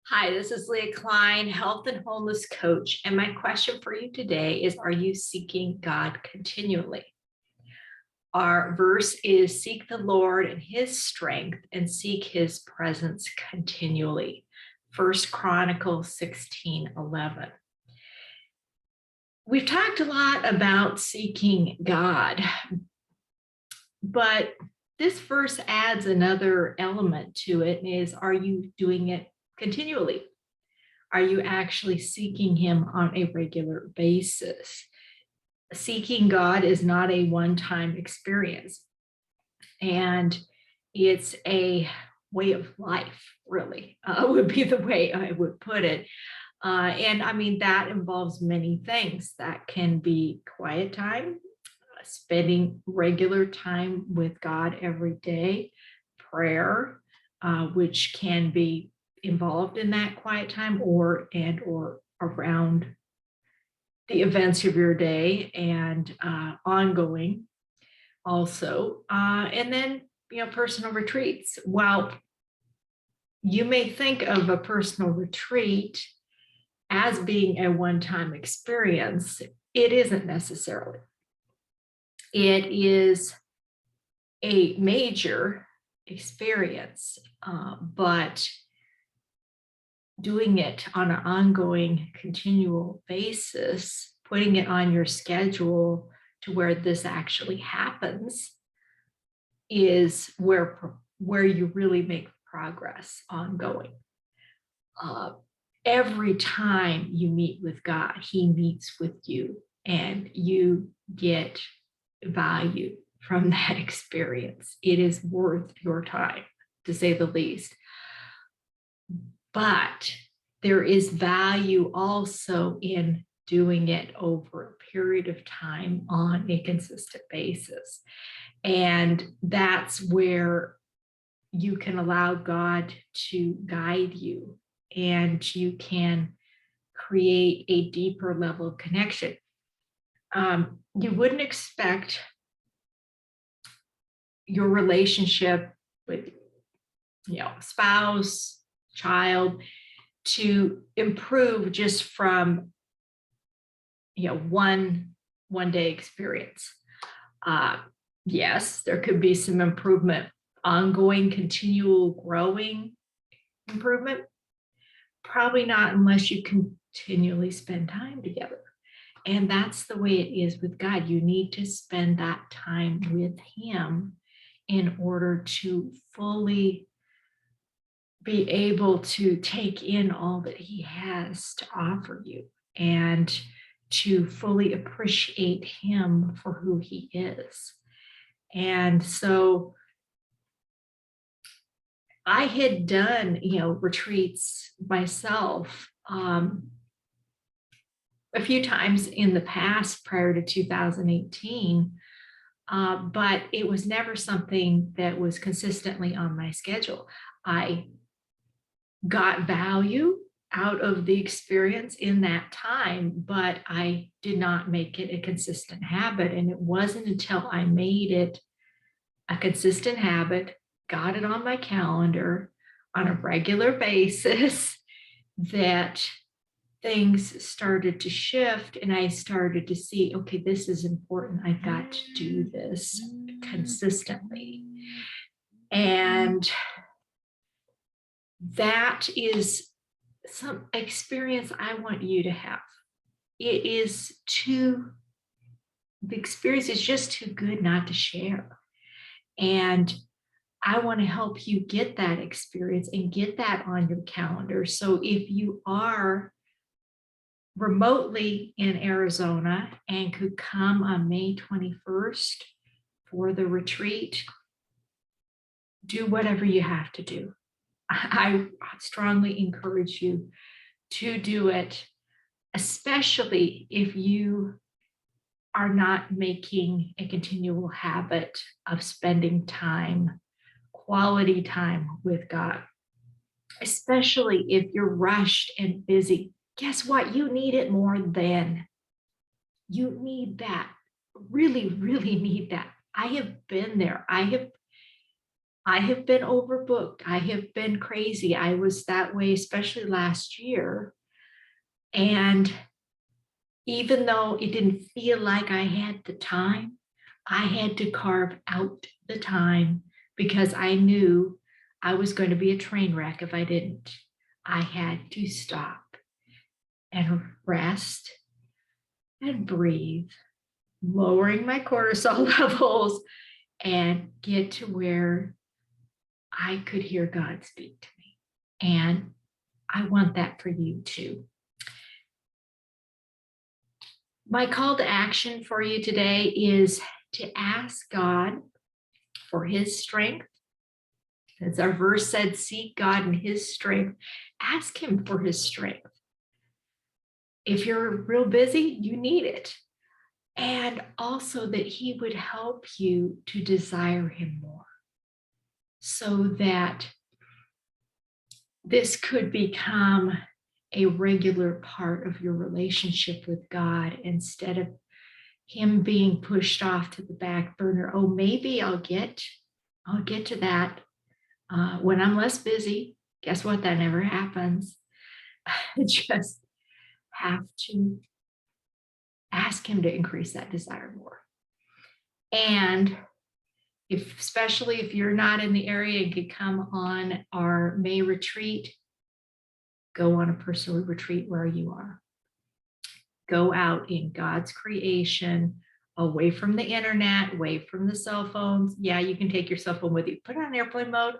Hi, this is Leah Klein, health and wholeness coach. And my question for you today is, are you seeking God continually? Our verse is seek the Lord and his strength and seek his presence continually. First Chronicles 16:11. We've talked a lot about seeking God, but this verse adds another element to it, is are you doing it continually? Are you actually seeking him on a regular basis? Seeking God is not a one-time experience, and it's a way of life, really, would be the way I would put it. And I mean, that involves many things. That can be quiet time, spending regular time with God every day, prayer, which can be involved in that quiet time or around the events of your day and ongoing also. And then, personal retreats. While you may think of a personal retreat as being a one-time experience, it isn't necessarily. It is a major experience, but doing it on an ongoing, continual basis, putting it on your schedule to where this actually happens, is where you really make progress ongoing. Every time you meet with God, he meets with you, and you get value from that experience. It is worth your time, to say the least. But there is value also in doing it over a period of time on a consistent basis. And that's where you can allow God to guide you, and you can create a deeper level of connection. You wouldn't expect your relationship with, spouse, child to improve just from, one day experience. Yes, there could be some improvement, ongoing, continual, growing improvement. Probably not unless you continually spend time together. And that's the way it is with God. You need to spend that time with him in order to fully be able to take in all that he has to offer you, and to fully appreciate him for who he is. And so I had done, retreats myself a few times in the past prior to 2018, but it was never something that was consistently on my schedule. I got value out of the experience in that time, but I did not make it a consistent habit. And it wasn't until I made it a consistent habit, got it on my calendar on a regular basis, that things started to shift, and I started to see, okay, this is important. I've got to do this consistently. And that is some experience I want you to have. The experience is just too good not to share. And I want to help you get that experience and get that on your calendar. So if you are remotely in Arizona and could come on May 21st for the retreat, do whatever you have to do. I strongly encourage you to do it, especially if you are not making a continual habit of spending time, quality time with God, especially if you're rushed and busy. Guess what? You need it more than you need that. Really, really need that. I have been there. I have I have been overbooked. I have been crazy. I was that way, especially last year. And even though it didn't feel like I had the time, I had to carve out the time because I knew I was going to be a train wreck if I didn't. I had to stop and rest and breathe, lowering my cortisol levels and get to where I could hear God speak to me. And I want that for you too. My call to action for you today is to ask God for his strength. As our verse said, seek God in his strength. Ask him for his strength. If you're real busy, you need it. And also that he would help you to desire him more so that this could become a regular part of your relationship with God instead of him being pushed off to the back burner. Oh, maybe I'll get to that when I'm less busy. Guess what? That never happens. Just have to ask him to increase that desire more. And especially if you're not in the area and could come on our May retreat, go on a personal retreat where you are. Go out in God's creation, away from the internet, away from the cell phones. Yeah, you can take your cell phone with you. Put it on airplane mode.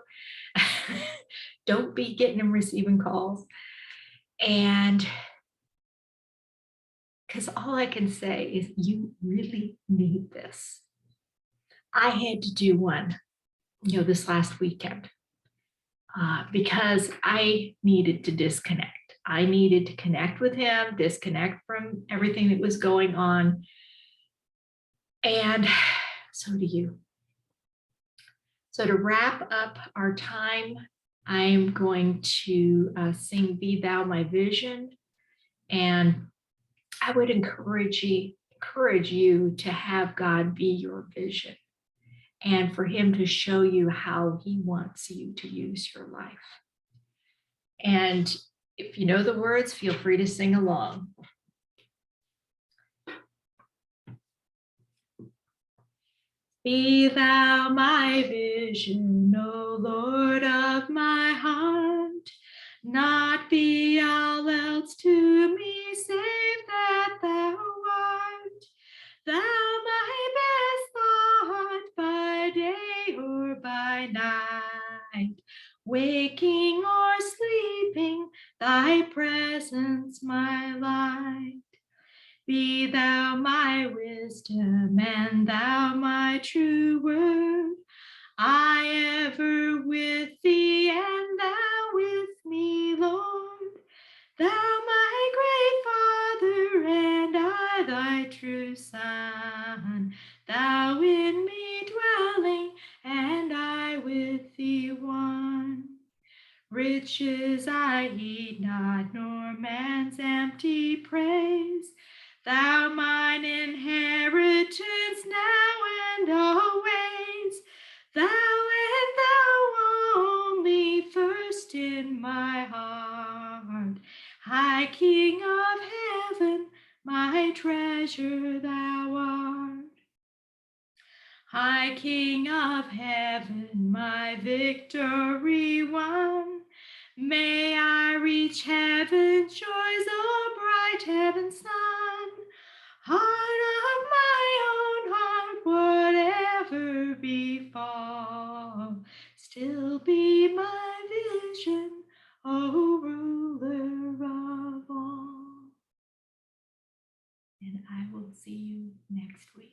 Don't be getting and receiving calls. And because all I can say is you really need this. I had to do one, this last weekend because I needed to disconnect. I needed to connect with him, disconnect from everything that was going on. And so do you. So to wrap up our time, I'm going to sing Be Thou My Vision. And I would encourage you to have God be your vision and for him to show you how he wants you to use your life. And if you know the words, feel free to sing along. Be thou my vision, O Lord of my heart. Not be all else to me, save that thou art. Thou my best thought by day or by night, waking or sleeping, thy presence my light. Be thou my wisdom and thou my true word. I ever with thee and thou with me, Lord. Thou my great Father and I thy true Son. Thou in me dwelling and I with thee one. Riches I heed not, nor man's empty praise. Thou mine inheritance now and always. Thou and thou only first in my heart. High King of heaven, my treasure thou art. High King of heaven, my victory won. May I reach heaven's joys, oh bright heaven's sun. Heart of my own heart, whatever befall, still be my vision, oh ruler of all. And I will see you next week.